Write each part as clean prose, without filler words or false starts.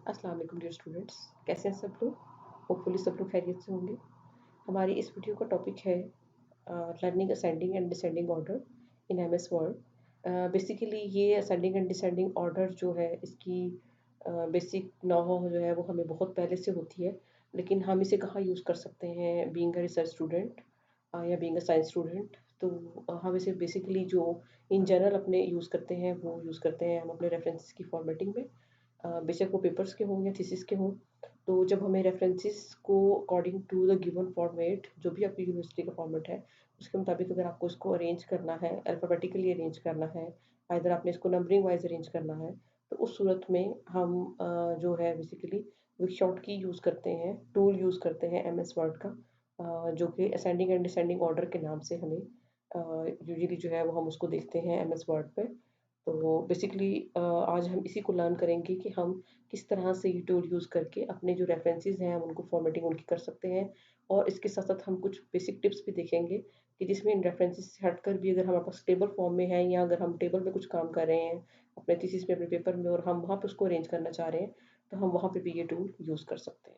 अस्सलाम वालेकुम dear students. कैसे हैं सब लोग? होपफुली सब लोग खैरियत से होंगे। हमारी इस वीडियो का टॉपिक है learning ascending and descending order in MS word. Basically ये असेंडिंग एंड डिसेंडिंग ऑर्डर जो है इसकी बेसिक नॉहो जो है वो हमें बहुत पहले से होती है, लेकिन हम इसे कहाँ यूज़ कर सकते हैं बीइंग अ रिसर्च स्टूडेंट या बीइंग अ साइंस स्टूडेंट। तो हम इसे बेसिकली जो इन जनरल अपने यूज़ करते हैं वो यूज़ करते हैं हम अपने रेफरेंसेस की फॉर्मेटिंग में। बेशक वो पेपर्स के हों या थीसिस के हों। तो जब हमें रेफरेंसेस को according to the given format, जो भी आपकी यूनिवर्सिटी का फॉर्मेट है उसके मुताबिक अगर आपको इसको अरेंज करना है, अल्फ़ाबेटिकली अरेंज करना है, आइदर आपने इसको नंबरिंग वाइज अरेंज करना है, तो उस सूरत में हम जो है बेसिकली क्विकसॉर्ट की यूज़ करते हैं, टूल यूज़ करते हैं एमएस वर्ड का, जो कि असेंडिंग एंड डिसेंडिंग ऑर्डर के नाम से हमें यूजुअली जो है वो हम उसको देखते हैं एमएस वर्ड पे। तो बेसिकली आज हम इसी को लर्न करेंगे कि हम किस तरह से ये टूल यूज़ करके अपने जो रेफरेंसेस हैं हम उनको फॉर्मेटिंग उनकी कर सकते हैं। और इसके साथ साथ हम कुछ बेसिक टिप्स भी देखेंगे कि जिसमें इन रेफरेंसेस से हटकर भी अगर हमारे पास टेबल फॉर्म में है या अगर हम टेबल में कुछ काम कर रहे हैं अपने थीसिस में, अपने पेपर में, और हम वहाँ पे उसको अरेंज करना चाह रहे हैं, तो हम वहाँ पे भी ये टूल यूज़ कर सकते हैं।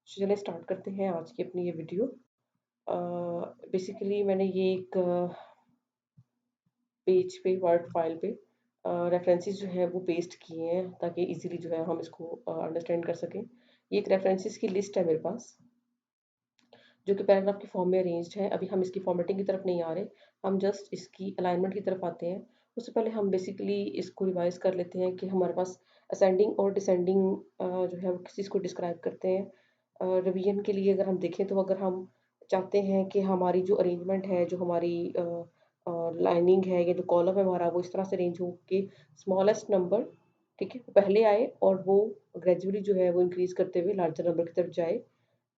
चलिए स्टार्ट करते हैं आज की अपनी ये वीडियो। बेसिकली मैंने ये एक पेज पे, वर्ड फाइल पे रेफरेंसेस जो है वो पेस्ट किए हैं ताकि इजीली जो है हम इसको अंडरस्टैंड कर सकें। ये एक रेफरेंसेस की लिस्ट है मेरे पास, जो कि पैराग्राफ के फॉर्म में अरेंज्ड है। अभी हम इसकी फॉर्मेटिंग की तरफ नहीं आ रहे, हम जस्ट इसकी अलाइनमेंट की तरफ आते हैं। उससे पहले हम बेसिकली इसको रिवाइज कर लेते हैं कि हमारे पास असेंडिंग और डिसेंडिंग जो है वो किस चीज़ को डिस्क्राइब करते हैं। रिवीजन के लिए अगर हम देखें तो अगर हम चाहते हैं कि हमारी जो अरेंजमेंट है, जो हमारी लाइनिंग है या जो कॉलम है हमारा, वो इस तरह से अरेंज हो कि स्मॉलेस्ट नंबर, ठीक है, वो पहले आए और वो ग्रेजुअली जो है वो इंक्रीज करते हुए लार्जर नंबर की तरफ जाए।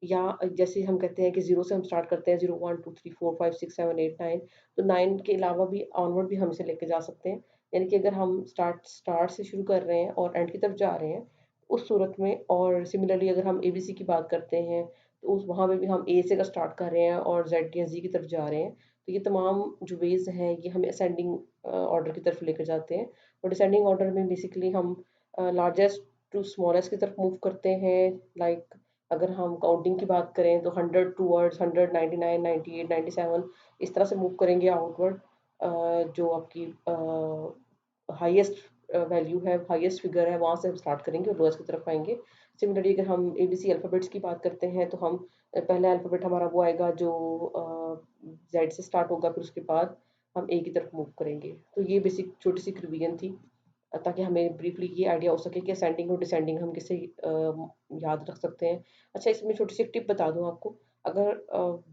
या जैसे हम कहते हैं कि 0 से हम स्टार्ट करते हैं, 0 1 2 3 4 5 6 7 8 9, तो 9 के अलावा भी ऑनवर्ड भी हम इसे लेके जा सकते हैं। यानी कि अगर हम स्टार्ट स्टार्ट से शुरू कर रहे हैं और एंड की तरफ जा रहे हैं, उस सूरत में, और सिमिलरली अगर हम एबीसी की बात करते हैं तो उस वहाँ पे भी हम ए से अगर स्टार्ट कर रहे हैं और जेड या जी की तरफ जा रहे हैं, तो ये तमाम जो वेज़ हैं ये हमें असेंडिंग ऑर्डर की तरफ लेकर जाते हैं। और डिसेंडिंग ऑर्डर में बेसिकली हम लार्जेस्ट टू स्मॉलेस्ट की तरफ मूव करते हैं। लाइक अगर हम काउंटिंग की बात करें तो 100 टूवर्ड्स 100, 99, 98, 97, इस तरह से मूव करेंगे आउटवर्ड। जो आपकी हाईएस्ट वैल्यू है, हाईएस्ट फिगर है, वहाँ से हम स्टार्ट करेंगे और लोएस्ट की तरफ आएँगे। सिमिलरली अगर हम एबीसी अल्फ़ाबेट्स की बात करते हैं तो हम पहला अल्फ़ाबेट हमारा वो आएगा जो ज़ेड से स्टार्ट होगा, फिर उसके बाद हम ए की तरफ मूव करेंगे। तो ये बेसिक छोटी-सी एक रिवीजन थी, ताकि हमें ब्रीफली ये आइडिया हो सके कि असेंडिंग और डिसेंडिंग हम कैसे याद रख सकते हैं। अच्छा, इसमें छोटी-सी एक टिप बता दूँ आपको, अगर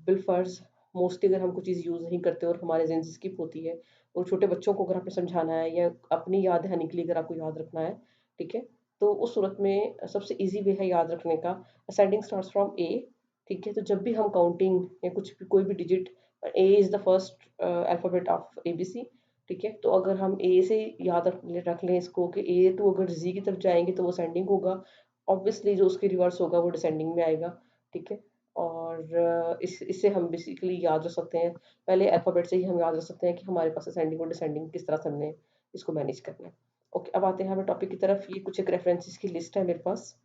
बिलफ़र्ज़ मोस्टली अगर हम कोई चीज़ यूज़ नहीं करते और हमारे ज़हन से स्किप होती है, और छोटे बच्चों को अगर आपने समझाना है या अपनी याद दहानी के लिए अगर आपको याद रखना है, ठीक है? तो उस सूरत में सबसे ईज़ी वे है याद रखने का, असेंडिंग स्टार्ट्स फ्रॉम ए, ठीक है? तो जब भी हम काउंटिंग या कुछ भी कोई भी digit, A is the first alphabet of ABC, ठीक है? तो अगर हम ए से याद रख लें इसको कि ए टू अगर जी की तरफ जाएँगे तो वो असेंडिंग होगा, ऑब्वियसली जो उसके रिवर्स होगा वो डिसेंडिंग में आएगा, ठीक है? और इससे हम बेसिकली याद रख सकते हैं, पहले अल्फ़ाबेट से ही हम याद रख सकते हैं कि हमारे पास असेंडिंग और डिसेंडिंग किस तरह से हमने इसको मैनेज करना है। ओके, अब आते हैं हमें टॉपिक की तरफ। ये कुछ एक रेफरेंसेस की लिस्ट है मेरे पास,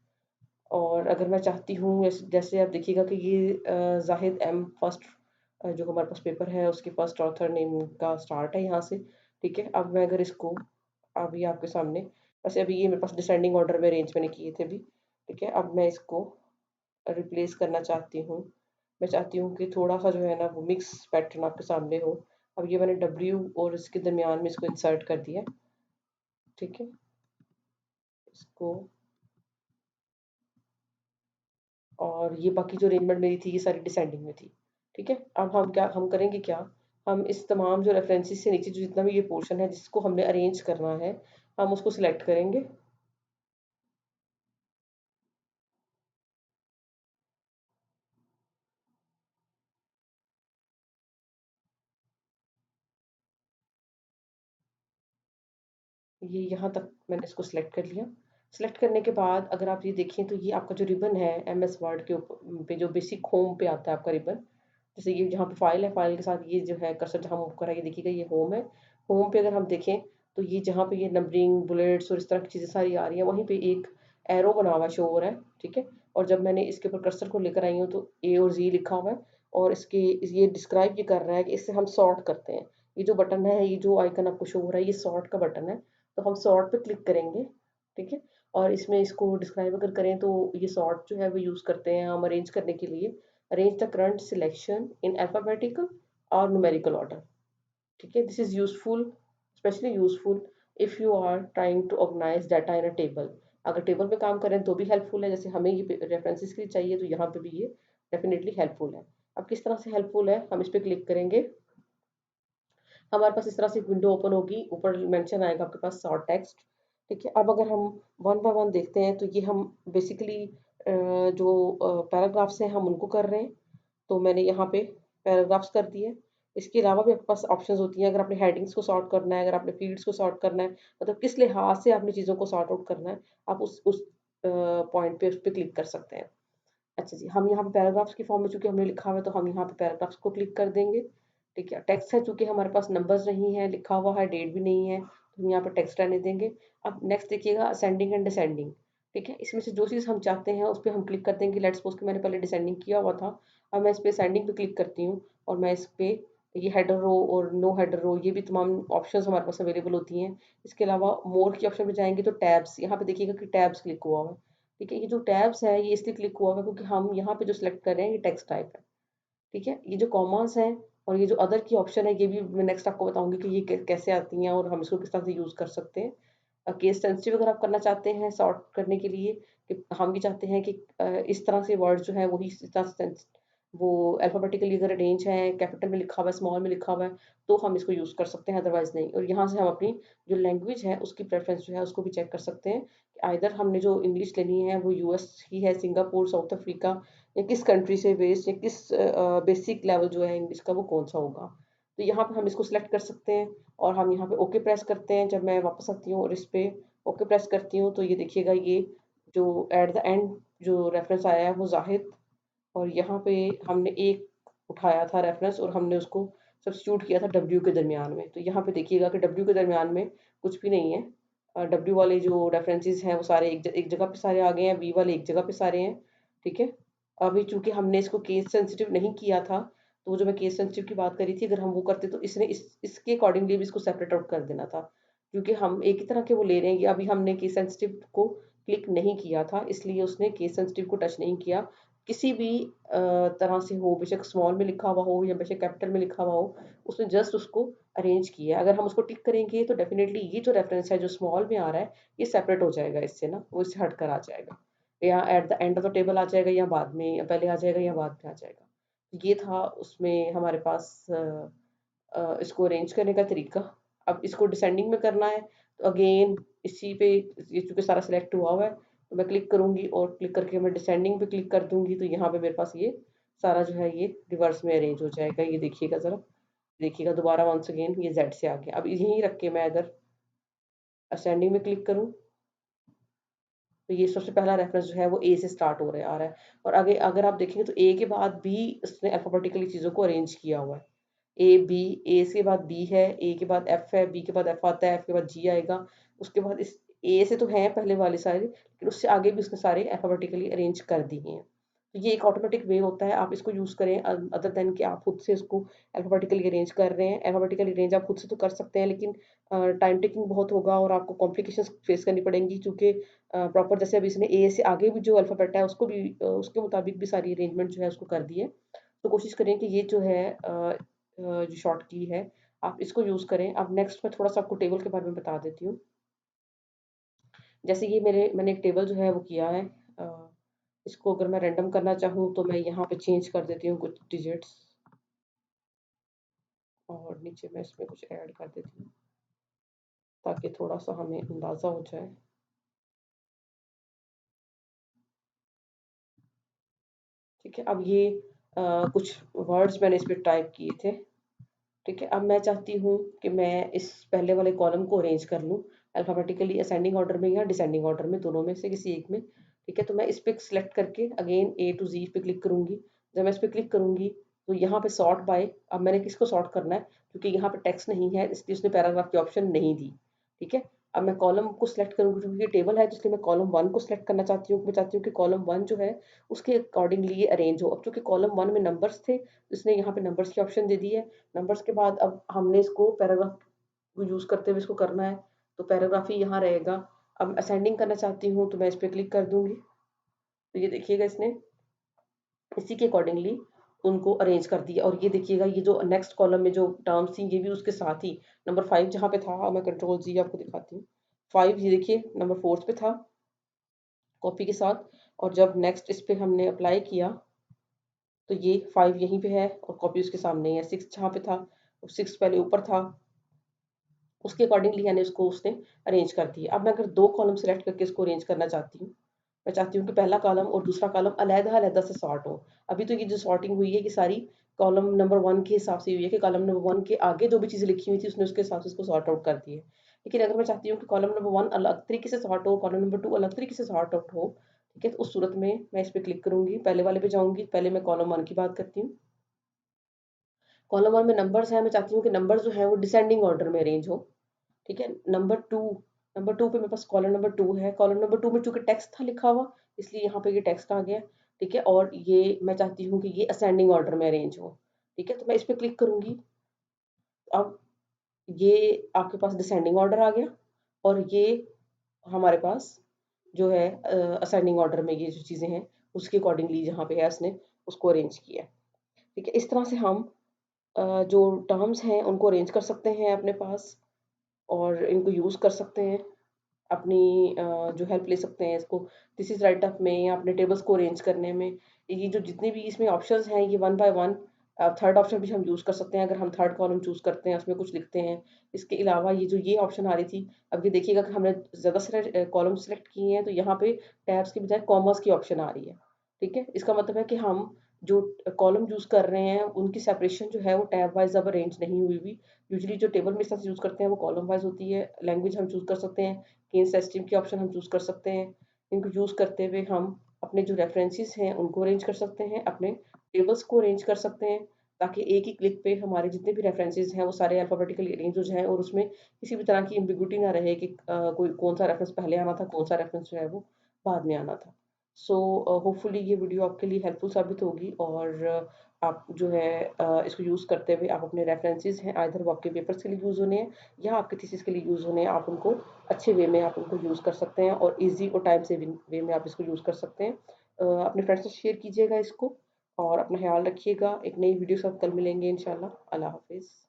और अगर मैं चाहती हूँ जैसे आप देखिएगा कि ये ज़ाहिद एम फर्स्ट जो हमारे पास पेपर है उसके फर्स्ट ऑथर नेम का स्टार्ट है यहाँ से, ठीक है? अब मैं अगर इसको अभी आपके सामने, वैसे अभी ये मेरे पास डिसेंडिंग ऑर्डर में अरेंज मैंने किए थे अभी, ठीक है? अब मैं इसको रिप्लेस करना चाहती हूँ। मैं चाहती हूँ कि थोड़ा-सा जो है ना वो मिक्स पैटर्न आपके सामने हो। अब ये मैंने डब्ल्यू और इसके दरमियान में इसको इंसर्ट कर दिया, ठीक है? इसको, और ये बाकी जो अरेंजमेंट मेरी थी ये सारी डिसेंडिंग में थी, ठीक है? अब हम करेंगे क्या, हम इस तमाम जो रेफरेंसेस से नीचे जो जितना भी ये पोर्शन है जिसको हमने अरेंज करना है, हम उसको सिलेक्ट करेंगे। ये यहाँ तक मैंने इसको सिलेक्ट कर लिया। सिलेक्ट करने के बाद अगर आप ये देखें तो ये आपका जो रिबन है एमएस वर्ड के पे जो बेसिक होम पे आता है आपका रिबन, जैसे ये जहाँ पे फाइल है, फाइल के साथ ये जो है कर्सर जहाँ मूव कर रहा है, ये देखिएगा ये होम है। होम पे अगर हम देखें तो ये जहाँ पे ये नंबरिंग, बुलेट्स और इस तरह की चीज़ें सारी आ रही हैं, वहीं पे एक एरो बना हुआ शो हो रहा है, ठीक है। और जब मैंने इसके ऊपर कर्सर को लेकर आई हूँ तो ए और जी लिखा हुआ है, और ये डिस्क्राइब ये कर रहा है कि इससे हम सॉर्ट करते हैं। ये जो बटन है, ये जो आइकन आपको शो हो रहा है, ये सॉर्ट का बटन है। तो हम सॉर्ट पे क्लिक करेंगे, ठीक है। और इसमें इसको डिस्क्राइब अगर करें तो ये सॉर्ट जो है वो यूज़ करते हैं हम अरेंज करने के लिए। Arrange the current selection in alphabetical और न्यूमेरिकल ऑर्डर, ठीक है। This is useful, specially useful if you are trying to organise data in a table. अगर टेबल में काम करें तो भी हेल्पफुल है, जैसे हमें ये रेफरेंसेस के लिए चाहिए तो यहाँ पे भी ये डेफिनेटली हेल्पफुल है। अब किस तरह से हेल्पफुल है, हम इस पर क्लिक करेंगे, हमारे पास इस तरह से एक विंडो ओपन होगी, ऊपर मेंशन आएगा आपके पास शॉर्ट टेक्स्ट, ठीक है। अब अगर हम वन बाय वन देखते हैं तो ये हम बेसिकली जो पैराग्राफ्स हैं हम उनको कर रहे हैं। तो मैंने यहाँ पे पैराग्राफ्स कर दिए। इसके अलावा भी आपके पास ऑप्शंस होती हैं, अगर आपने हेडिंग्स को सॉर्ट करना है, अगर आपने फील्ड्स को सॉर्ट करना है, मतलब किस लिहाज से आपने चीज़ों को सॉर्ट आउट करना है, आप उस पॉइंट पे उस पे क्लिक कर सकते हैं। अच्छा जी, हम यहाँ पे पैराग्राफ्स की फॉर्म में चूँकि हमने लिखा हुआ है तो हम यहाँ पे पैराग्राफ्स को क्लिक कर देंगे, ठीक है। टेक्स्ट है, चूँकि हमारे पास नंबर्स नहीं है, लिखा हुआ है, डेट भी नहीं है, तो हम यहाँ पे टेक्स्ट रहने देंगे। अब नेक्स्ट देखिएगा असेंडिंग एंड डिसेंडिंग, ठीक है। इसमें से जो चीज़ हम चाहते हैं उस पे हम क्लिक कर देंगे। लेट्स सपोज़ कि मैंने पहले डिसेंडिंग किया हुआ था, अब मैं इस पे असेंडिंग पे क्लिक करती हूँ, और मैं इस पे ये हेडर रो और नो हेडर रो, ये भी तमाम ऑप्शंस हमारे पास अवेलेबल होती हैं। इसके अलावा मोर के ऑप्शन पे जाएँगे तो टैब्स, यहाँ पे देखिएगा कि टैब्स क्लिक हुआ हुआ है, ठीक है। ये जो टैब्स है ये इसलिए क्लिक हुआ हुआ है क्योंकि हम यहाँ पे जो सिलेक्ट कर रहे हैं ये टेक्स्ट टाइप है, ठीक है। ये जो कॉमास हैं और ये जो अदर की ऑप्शन है, ये भी मैं नेक्स्ट आपको बताऊंगी कि ये कैसे आती हैं और हम इसको किस तरह से यूज़ कर सकते हैं। केस सेंसिटिव अगर आप करना चाहते हैं सॉर्ट करने के लिए, कि हम भी चाहते हैं कि इस तरह से वर्ड जो है वही इस तरह से वो अल्फाबेटिकली अगर अरेंज है, कैपिटल में लिखा हुआ है, स्मॉल में लिखा हुआ है, तो हम इसको यूज़ कर सकते हैं, अदरवाइज नहीं। और यहाँ से हम अपनी जो लैंग्वेज है उसकी प्रेफरेंस जो है उसको भी चेक कर सकते हैं कि आइदर हमने जो इंग्लिश लेनी है वो यूएस की है, सिंगापुर, साउथ अफ्रीका, या किस कंट्री से बेस्ड, या किस बेसिक लेवल जो है इंग्लिश का वो कौन सा होगा। तो यहाँ पे हम इसको सिलेक्ट कर सकते हैं, और हम यहाँ पे ओके प्रेस करते हैं। जब मैं वापस आती हूँ और इस पे ओके प्रेस करती हूँ तो ये देखिएगा, ये जो एट द एंड जो रेफरेंस आया है वो जाहिद, और यहाँ पे हमने एक उठाया था रेफरेंस और हमने उसको सब्स्टिट्यूट किया था डब्ल्यू के दरमियान में। तो यहाँ पे देखिएगा कि डब्ल्यू के दरमियान में कुछ भी नहीं है। डब्ल्यू वाले जो रेफरेंसेस हैं वो सारे एक जगह पे सारे आ गए हैं, वी वाले एक जगह पे सारे हैं, ठीक है। अभी चूंकि हमने इसको केस सेंसिटिव नहीं किया था, तो वो जो मैं केस सेंसिटिव की बात करी थी, अगर हम वो करते तो इसने इसके अकॉर्डिंगली भी इसको सेपरेट आउट कर देना था। क्योंकि हम एक ही तरह के वो ले रहे हैं, ये अभी हमने केस सेंसिटिव को क्लिक नहीं किया था, इसलिए उसने केस सेंसिटिव को टच नहीं किया। किसी भी तरह से हो, बेशक स्मॉल में लिखा हुआ हो या बेशक कैपिटल में लिखा हुआ हो, उसने जस्ट उसको अरेंज किया है। अगर हम उसको टिक करेंगे तो डेफिनेटली ये जो रेफरेंस है जो स्मॉल में आ रहा है, ये सेपरेट हो जाएगा इससे ना, वो इससे हटकर आ जाएगा, या at the end of the table आ जाएगा, या बाद में, या पहले आ जाएगा या बाद में आ जाएगा। ये था उसमें हमारे पास इसको अरेंज करने का तरीका। अब इसको डिसेंडिंग में करना है तो अगेन इसी पे, ये चूँकि सारा सिलेक्ट हुआ हुआ है, तो मैं क्लिक करूँगी और क्लिक करके मैं डिसेंडिंग पे क्लिक कर दूँगी, तो यहाँ पे मेरे पास ये सारा जो है ये रिवर्स में अरेंज हो जाएगा। ये देखिएगा ज़रा, देखिएगा दोबारा वंस अगेन ये ज़ेड से आ गया। अब यहीं रख के मैं अगर असेंडिंग में क्लिक करूँ तो ये सबसे पहला रेफरेंस जो है वो ए से स्टार्ट हो रहा आ रहा है, और आगे अगर आप देखेंगे तो ए के बाद भी उसने अल्फाबेटिकली चीज़ों को अरेंज किया हुआ है। ए बी, ए के बाद बी है, ए के बाद एफ है, बी के बाद एफ आता है, एफ के बाद जी आएगा, उसके बाद इस ए से तो हैं पहले वाले सारे, लेकिन उससे आगे भी उसने सारे अल्फाबेटिकली अरेंज कर दिए हैं। तो ये एक ऑटोमेटिक वे होता है, आप इसको यूज़ करें अदर देन कि आप खुद से इसको अल्फाबेटिकली अरेंज कर रहे हैं। अल्फाबेटिकली अरेंज आप खुद से तो कर सकते हैं, लेकिन टाइम टेकिंग बहुत होगा और आपको कॉम्प्लिकेशंस फेस करनी पड़ेंगी, क्योंकि प्रॉपर जैसे अभी इसने ए से आगे भी जो अल्फ़ाबेट है उसको भी उसके मुताबिक भी सारी अरेंजमेंट जो है उसको कर दी है। तो कोशिश करें कि ये जो है जो शॉर्ट की है आप इसको यूज़ करें। अब नेक्स्ट मैं थोड़ा-सा आपको टेबल के बारे में बता देती हूँ। जैसे ये मैंने एक टेबल जो है वो किया है, इसको अगर मैं रैंडम करना चाहूँ तो मैं यहाँ पे चेंज कर देती हूँ कुछ डिजिट्स, और नीचे मैं इसमें कुछ ऐड कर देती हूँ ताकि थोड़ा-सा हमें अंदाज़ा हो जाए। ठीक है, अब ये कुछ वर्ड्स मैंने इस पे टाइप किए थे। ठीक है, अब मैं चाहती हूँ कि मैं इस पहले वाले कॉलम को अरेंज कर लूँ अल्फ़ाबेटिकली असेंडिंग ऑर्डर में या डिसेंडिंग ऑर्डर में, दोनों में से किसी एक में। ठीक है, तो मैं इस पे सेलेक्ट करके अगेन ए टू ज़ी पे क्लिक करूँगी। जब मैं इस पे क्लिक करूँगी तो यहाँ पे सॉर्ट बाय, अब मैंने किसको सॉर्ट करना है, क्योंकि यहाँ पे टेक्स्ट नहीं है इसलिए उसने पैराग्राफ की ऑप्शन नहीं दी। ठीक है, अब मैं कॉलम को सिलेक्ट करूँगी, क्योंकि ये टेबल है तो इसलिए मैं कॉलम 1 को सिलेक्ट करना चाहती हूँ। मैं चाहती हूँ कि कॉलम 1 जो है उसके अकॉर्डिंगली ये अरेंज हो। अब चूँकि कॉलम 1 में नंबर्स थे, इसने यहाँ पे नंबर्स की ऑप्शन दे दी है। नंबर्स के बाद अब हमने इसको पैराग्राफ को यूज़ करते हुए इसको करना है, तो पैराग्राफ ही यहाँ रहेगा। अब असेंडिंग करना चाहती हूँ तो मैं इस पे क्लिक कर दूँगी। तो ये देखिएगा इसने इसी के अकॉर्डिंगली उनको अरेंज कर दिया, और ये देखिएगा ये जो नेक्स्ट कॉलम में जो टर्म्स थी ये भी उसके साथ ही नंबर 5 जहाँ पे था, मैं कंट्रोल जी आपको दिखाती हूँ। 5 ये देखिए नंबर 4 पे था कॉपी के साथ, और जब नेक्स्ट इस पे हमने अप्लाई किया तो ये 5 यहीं पे है और कॉपी उसके सामने ही है। 6 जहाँ पे था, 6 पहले ऊपर था, उसके अकॉर्डिंगली यानी उसको उसने अरेंज कर दिया। अब मैं अगर 2 कॉलम सेलेक्ट करके इसको अरेंज करना चाहती हूँ, मैं चाहती हूँ कि पहला कॉलम और दूसरा कॉलम अलग-अलग से सॉर्ट हो। अभी तो ये जो सॉर्टिंग हुई है ये सारी कॉलम नंबर 1 के हिसाब से हुई है कि कॉलम नंबर 1 के आगे जो भी चीज़ें लिखी हुई थी उसने उसके हिसाब से इसको सॉर्ट आउट कर दी है। लेकिन अगर मैं चाहती हूँ कि कॉलम नंबर 1 अलग तरीके से सॉर्ट हो, कॉलम नंबर 2 अलग तरीके से सॉर्ट आउट हो, ठीक है? तो उस सूरत में मैं इस पे क्लिक करूँगी, पहले वाले पे जाऊँगी, पहले मैं कॉलम 1 की बात करती हूँ। कॉलम 1 में नंबर्स हैं, मैं चाहती हूँ कि नंबर्स जो हैं वो डिसेंडिंग ऑर्डर में अरेंज हो। ठीक है। नंबर 2 पे मेरे पास कॉलम नंबर 2 है। कॉलम नंबर 2 में चूंकि टेक्स्ट था लिखा हुआ, इसलिए यहाँ पे ये टेक्स्ट आ गया। ठीक है, और ये मैं चाहती हूँ कि ये असेंडिंग ऑर्डर में अरेंज हो। ठीक है, तो मैं इस पे क्लिक करूंगी। अब ये आपके पास डिसेंडिंग ऑर्डर आ गया, और ये हमारे पास जो है असेंडिंग ऑर्डर में ये जो चीज़ें हैं उसके अकॉर्डिंगली जहाँ पे है उसने उसको अरेंज किया। ठीक है, इस तरह से हम जो टर्म्स हैं उनको अरेंज कर सकते हैं अपने पास, और इनको यूज़ कर सकते हैं, अपनी जो हेल्प ले सकते हैं इसको थीसिस राइट अप में या अपने टेबल्स को अरेंज करने में। ये जो जितने भी इसमें ऑप्शंस हैं ये one by one, third option भी हम यूज़ कर सकते हैं अगर हम थर्ड कॉलम चूज़ करते हैं उसमें कुछ लिखते हैं। इसके अलावा ये जो ये ऑप्शन आ रही थी, अब ये देखिएगा कि हमने ज़्यादा सारे कॉलम सेलेक्ट किए हैं तो यहाँ पे टैब्स की बजाय कॉमर्स की ऑप्शन आ रही है। ठीक है, इसका मतलब है कि हम जो कॉलम यूज़ कर रहे हैं उनकी सेपरेशन जो है वो टैब वाइज अब अरेंज नहीं हुई हुई। यूजुअली जो टेबल में इस तरह से यूज़ करते हैं वो कॉलम वाइज होती है। लैंग्वेज हम चूज़ कर सकते हैं, केस सिस्टम की ऑप्शन हम चूज़ कर सकते हैं। इनको यूज़ करते हुए हम अपने जो रेफरेंसेस हैं उनको अरेंज कर सकते हैं, अपने टेबल्स को अरेंज कर सकते हैं, ताकि एक ही क्लिक पे हमारे जितने भी रेफरेंसेस हैं वो सारे अल्फाबेटिकली अरेंज हो जाएँ और उसमें किसी भी तरह की एम्बिग्यूटी ना रहे कि कोई कौन-सा रेफरेंस पहले आना था, कौन-सा रेफरेंस जो है वो बाद में आना था। सो होपफुली ये वीडियो आपके लिए हेल्पफुल साबित होगी, और आप जो है इसको यूज़ करते हुए आप अपने रेफरेंसेस हैं आइदर वो आपके पेपर्स के लिए यूज़ होने हैं या आपके थीसिस के लिए यूज़ होने हैं, आप उनको अच्छे वे में आप उनको यूज़ कर सकते हैं और ईज़ी और टाइम सेविंग वे में आप इसको यूज़ कर सकते हैं। अपने फ्रेंड्स से शेयर कीजिएगा इसको, और अपना ख़्याल रखिएगा। एक नई वीडियो के साथ कल मिलेंगे इंशाल्लाह। अल्लाह हाफ़िज़।